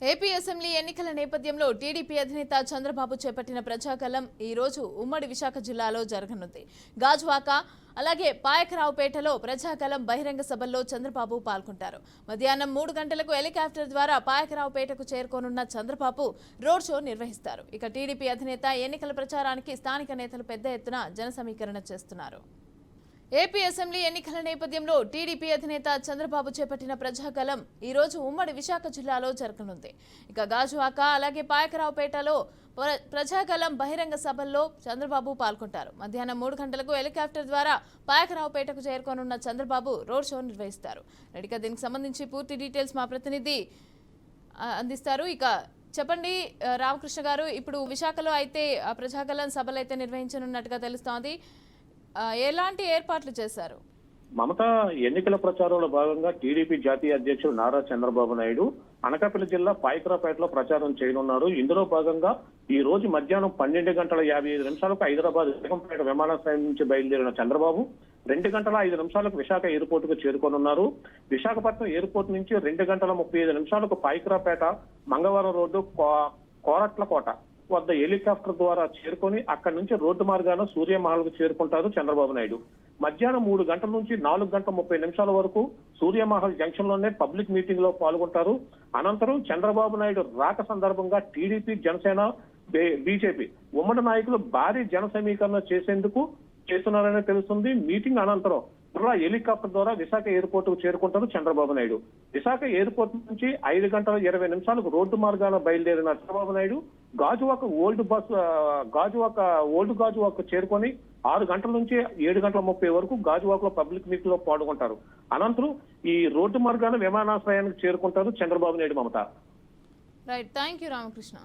AP assembly ఎన్నికల నేపథ్యంలో TDP అధినేత చంద్రబాబు చేపట్టిన ప్రజాగళం ఈ రోజు ఉమ్మడి విశాఖ జిల్లాలో జరగనుంది. గాజువాక అలాగే పాయకరావుపేటలో ప్రజాగళం బహిరంగ సభల్లో చంద్రబాబు పాల్గొంటారు. మధ్యాహ్నం 3 గంటలకు హెలికాప్టర్ ద్వారా పాయకరావుపేటకు చేరుకోనున్న చంద్రబాబు రోడ్ షో నిర్వహిస్తారు. ఇక టీడీపీ అధినేత ఎన్నికల ప్రచారానికి స్థానిక నేతలు పెద్ద ఎత్తున జన సమీకరణ చేస్తున్నారు. ఏపీ అసెంబ్లీ ఎన్నికల నేపథ్యంలో టీడీపీ అధినేత చంద్రబాబు చేపట్టిన ప్రజాగళం ఈ రోజు ఉమ్మడి విశాఖ జిల్లాలో జరగనుంది. ఇక గాజువాక అలాగే పాయకరావుపేటలో ప్రజాగళం బహిరంగ సభల్లో చంద్రబాబు పాల్గొంటారు. మధ్యాహ్నం 3 గంటలకు హెలికాప్టర్ ద్వారా పాయకరావుపేటకు చేరుకోనున్న చంద్రబాబు రోడ్ షో నిర్వహిస్తారు. రెడీగా దీనికి సంబంధించి పూర్తి డీటెయిల్స్ మా ప్రతినిధి అందిస్తారు. ఇక చెప్పండి రామకృష్ణ గారు, ఇప్పుడు విశాఖలో అయితే ప్రజాగళం సభలు అయితే నిర్వహించనున్నట్టుగా తెలుస్తోంది. ఎలాంటి ఏర్పాట్లు చేశారు? మమత ఎన్నికల ప్రచారంలో భాగంగా టీడీపీ జాతీయ అధ్యక్షుడు నారా చంద్రబాబు నాయుడు అనకాపల్లి జిల్లా పాయకరావుపేటలో ప్రచారం చేయనున్నారు. ఇందులో భాగంగా ఈ రోజు మధ్యాహ్నం 12:55 హైదరాబాద్ బేగంపేట విమానాశ్రయం నుంచి బయలుదేరిన చంద్రబాబు 2:05 విశాఖ ఎయిర్పోర్ట్ కు చేరుకోనున్నారు. విశాఖపట్నం ఎయిర్పోర్ట్ నుంచి 2:35 పాయకరావుపేట మంగళవారం రోడ్డు కోరట్లకోట వద్ద హెలికాప్టర్ ద్వారా చేరుకొని అక్కడి నుంచి రోడ్డు మార్గాన సూర్యమహల్కు చేరుకుంటారు చంద్రబాబు నాయుడు. మధ్యాహ్నం 3 గంటల నుంచి 4:30 వరకు సూర్యమహల్ జంక్షన్ లోనే పబ్లిక్ మీటింగ్ లో పాల్గొంటారు. అనంతరం చంద్రబాబు నాయుడు రాక సందర్భంగా టీడీపీ, జనసేన, బీజేపీ ఉమ్మడి నాయకులు భారీ జన సమీకరణ చేసేందుకు చేస్తున్నారని తెలుస్తుంది. మీటింగ్ అనంతరం హెలికాప్టర్ ద్వారా విశాఖ ఎయిర్పోర్ట్ కు చేరుకుంటారు చంద్రబాబు నాయుడు. విశాఖ ఎయిర్పోర్ట్ నుంచి 5:20 రోడ్డు మార్గాన బయలుదేరిన చంద్రబాబు నాయుడు గాజువాక ఓల్డ్ గాజువాక చేరుకొని 6 గంటల నుంచి 7:30 వరకు గాజువాకలో పబ్లిక్ మీటింగ్ లో పాల్గొంటారు. అనంతరం ఈ రోడ్డు మార్గాన విమానాశ్రయానికి చేరుకుంటారు Chandrababu Naidu. Mamata. Right, thank you Ramakrishna.